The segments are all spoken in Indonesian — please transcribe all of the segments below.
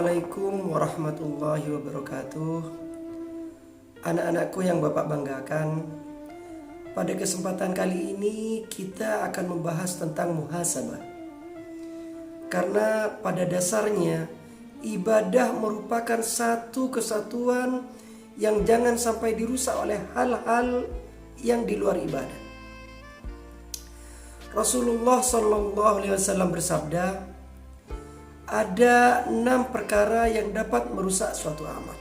Assalamualaikum warahmatullahi wabarakatuh. Anak-anakku yang Bapak banggakan, pada kesempatan kali ini kita akan membahas tentang muhasabah. Karena pada dasarnya ibadah merupakan satu kesatuan yang jangan sampai dirusak oleh hal-hal yang di luar ibadah. Rasulullah SAW bersabda, ada 6 perkara yang dapat merusak suatu amal.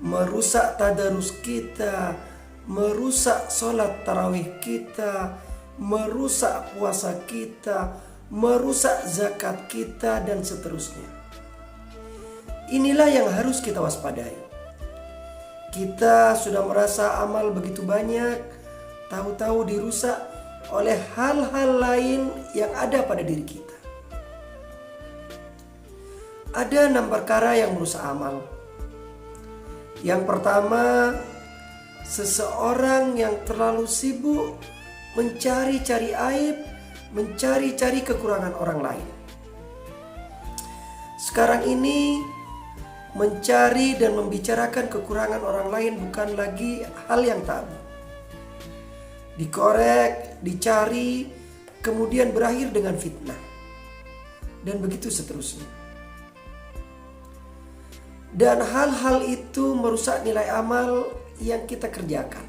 Merusak tadarus kita, merusak sholat tarawih kita, merusak puasa kita, merusak zakat kita, dan seterusnya. Inilah yang harus kita waspadai. Kita sudah merasa amal begitu banyak, tahu-tahu dirusak oleh hal-hal lain yang ada pada diri kita. Ada 6 perkara yang merusak amal. Yang pertama, seseorang yang terlalu sibuk mencari-cari aib, mencari-cari kekurangan orang lain. Sekarang ini mencari dan membicarakan kekurangan orang lain bukan lagi hal yang tabu. Dikorek, dicari, kemudian berakhir dengan fitnah. Dan begitu seterusnya. Dan hal-hal itu merusak nilai amal yang kita kerjakan.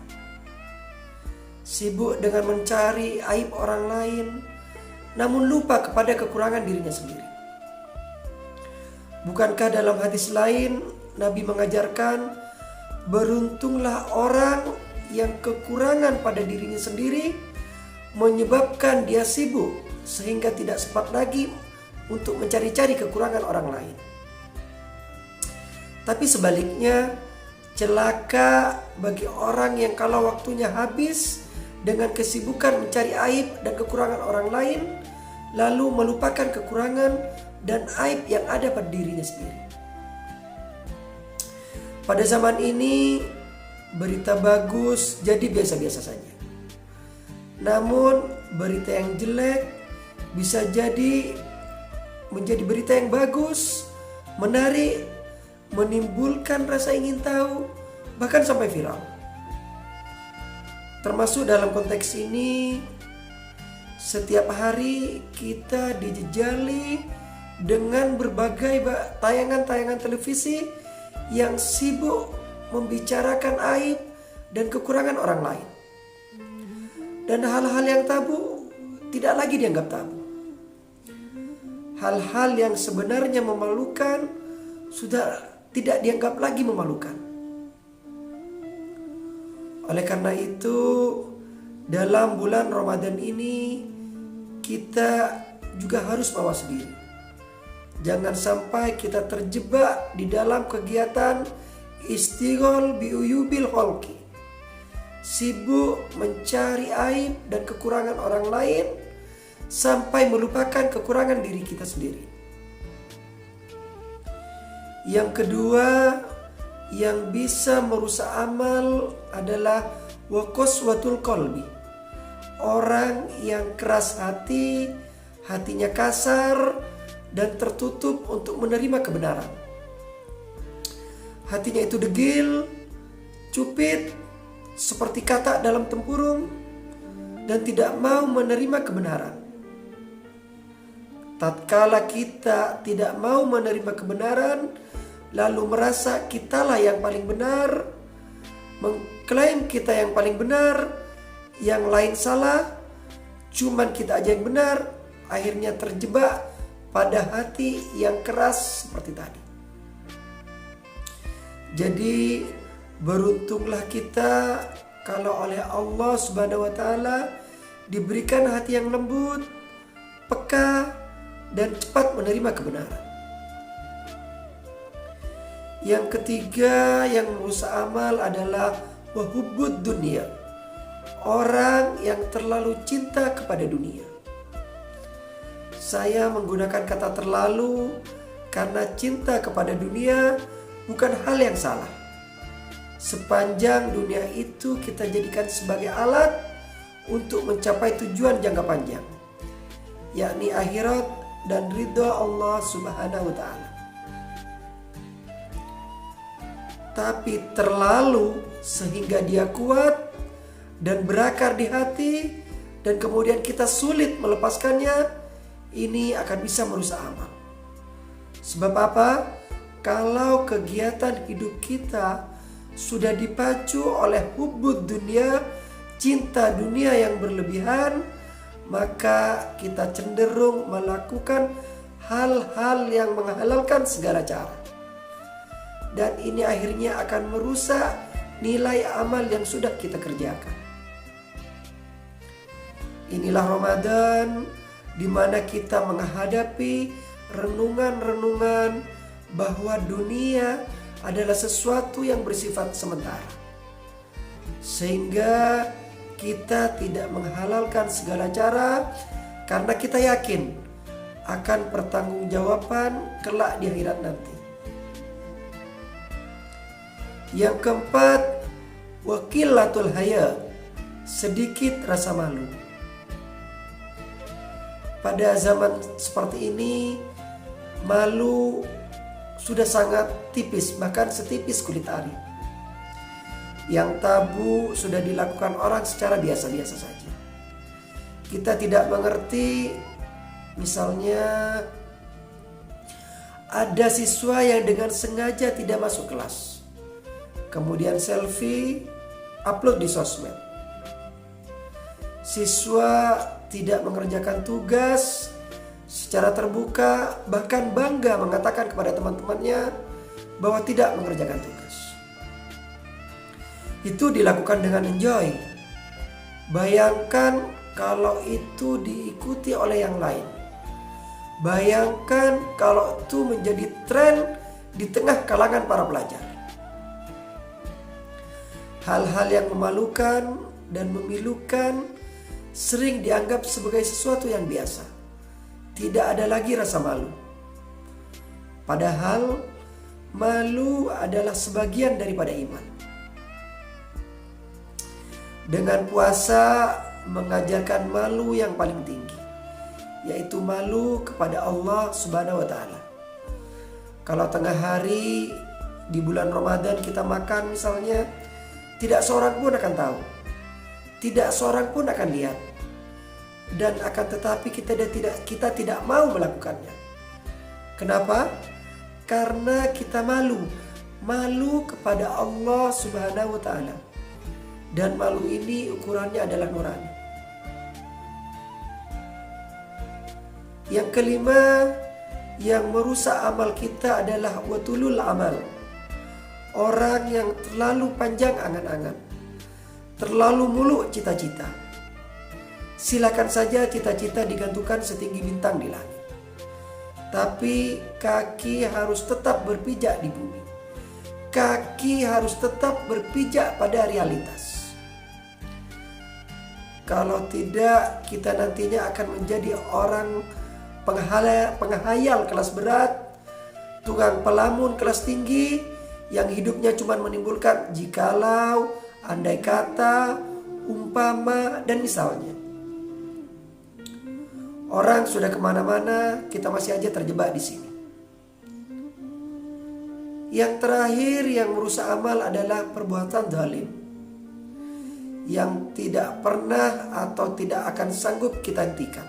Sibuk dengan mencari aib orang lain, namun lupa kepada kekurangan dirinya sendiri. Bukankah dalam hadis lain Nabi mengajarkan, beruntunglah orang yang kekurangan pada dirinya sendiri menyebabkan dia sibuk sehingga tidak sempat lagi untuk mencari-cari kekurangan orang lain. Tapi sebaliknya, celaka bagi orang yang kalau waktunya habis dengan kesibukan mencari aib dan kekurangan orang lain, lalu melupakan kekurangan dan aib yang ada pada dirinya sendiri. Pada zaman ini, berita bagus jadi biasa-biasa saja. Namun, berita yang jelek bisa jadi menjadi berita yang bagus, menarik, menimbulkan rasa ingin tahu, bahkan sampai viral. Termasuk dalam konteks ini, setiap hari kita dijejali dengan berbagai tayangan-tayangan televisi yang sibuk membicarakan aib dan kekurangan orang lain. Dan hal-hal yang tabu tidak lagi dianggap tabu. Hal-hal yang sebenarnya memalukan sudah tidak dianggap lagi memalukan. Oleh karena itu, dalam bulan Ramadan ini kita juga harus mawas diri. Jangan sampai kita terjebak di dalam kegiatan istighol biuyubil holki, sibuk mencari aib dan kekurangan orang lain sampai melupakan kekurangan diri kita sendiri. Yang kedua, yang bisa merusak amal adalah waqaswatul qalbi. Orang yang keras hati, hatinya kasar dan tertutup untuk menerima kebenaran. Hatinya itu degil, cupit, seperti katak dalam tempurung, dan tidak mau menerima kebenaran. Tatkala kita tidak mau menerima kebenaran, lalu merasa kitalah yang paling benar, mengklaim kita yang paling benar, yang lain salah, cuman kita aja yang benar, akhirnya terjebak pada hati yang keras seperti tadi. Jadi beruntunglah kita kalau oleh Allah Subhanahu wa taala diberikan hati yang lembut, peka, dan cepat menerima kebenaran. Yang ketiga yang merusak amal adalah wahubbud dunia. Orang yang terlalu cinta kepada dunia. Saya menggunakan kata terlalu karena cinta kepada dunia bukan hal yang salah. Sepanjang dunia itu kita jadikan sebagai alat untuk mencapai tujuan jangka panjang, yakni akhirat dan ridho Allah Subhanahu wa Ta'ala. Tapi terlalu sehingga dia kuat dan berakar di hati, dan kemudian kita sulit melepaskannya, ini akan bisa merusak amal. Sebab apa? Kalau kegiatan hidup kita sudah dipacu oleh hubbud dunia, cinta dunia yang berlebihan, maka kita cenderung melakukan hal-hal yang menghalalkan segala cara. Dan ini akhirnya akan merusak nilai amal yang sudah kita kerjakan. Inilah Ramadan di mana kita menghadapi renungan-renungan bahwa dunia adalah sesuatu yang bersifat sementara. Sehingga kita tidak menghalalkan segala cara karena kita yakin akan pertanggungjawaban kelak di akhirat nanti. Yang keempat, waqillatul haya, sedikit rasa malu. Pada zaman seperti ini, malu sudah sangat tipis, bahkan setipis kulit ari. Yang tabu sudah dilakukan orang secara biasa-biasa saja. Kita tidak mengerti, misalnya ada siswa yang dengan sengaja tidak masuk kelas, kemudian selfie, upload di sosmed. Siswa tidak mengerjakan tugas secara terbuka, bahkan bangga mengatakan kepada teman-temannya bahwa tidak mengerjakan tugas. Itu dilakukan dengan enjoy. Bayangkan kalau itu diikuti oleh yang lain. Bayangkan kalau itu menjadi tren di tengah kalangan para pelajar. Hal-hal yang memalukan dan memilukan sering dianggap sebagai sesuatu yang biasa. Tidak ada lagi rasa malu. Padahal malu adalah sebagian daripada iman. Dengan puasa mengajarkan malu yang paling tinggi, yaitu malu kepada Allah Subhanahu wa Ta'ala. Kalau tengah hari di bulan Ramadan kita makan misalnya, tidak seorang pun akan tahu, tidak seorang pun akan lihat, dan akan tetapi kita tidak mau melakukannya. Kenapa? Karena kita malu kepada Allah Subhanahu wa Ta'ala, dan malu ini ukurannya adalah nurani. Yang kelima, yang merusak amal kita adalah watulul amal. Orang yang terlalu panjang angan-angan, terlalu muluk cita-cita. Silakan saja cita-cita digantungkan setinggi bintang di langit, tapi kaki harus tetap berpijak di bumi. Kaki harus tetap berpijak pada realitas. Kalau tidak, kita nantinya akan menjadi orang penghayal kelas berat, tukang pelamun kelas tinggi, yang hidupnya cuma menimbulkan jikalau, andai kata, umpama, dan misalnya. Orang sudah kemana-mana, kita masih aja terjebak di sini. Yang terakhir yang merusak amal adalah perbuatan zalim, yang tidak pernah atau tidak akan sanggup kita hentikan.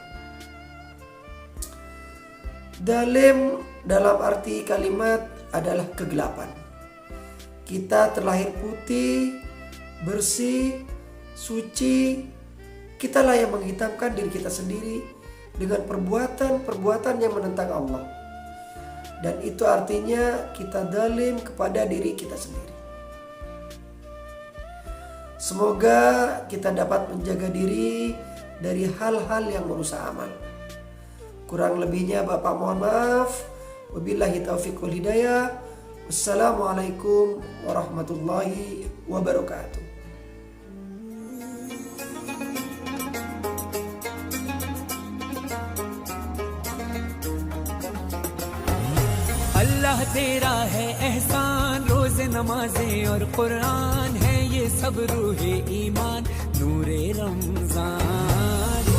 Zalim dalam arti kalimat adalah kegelapan. Kita terlahir putih, bersih, suci. Kitalah yang menghitamkan diri kita sendiri dengan perbuatan-perbuatan yang menentang Allah. Dan itu artinya kita zalim kepada diri kita sendiri. Semoga kita dapat menjaga diri dari hal-hal yang merusak amal. Kurang lebihnya Bapak mohon maaf. Wabillahi taufiq wal hidayah. Wassalamualaikum warahmatullahi wabarakatuh. अल्लाह तेरा है एहसान, रोज नमाजें और कुरान है ये सब रूहे ईमान, नूरे रमजान।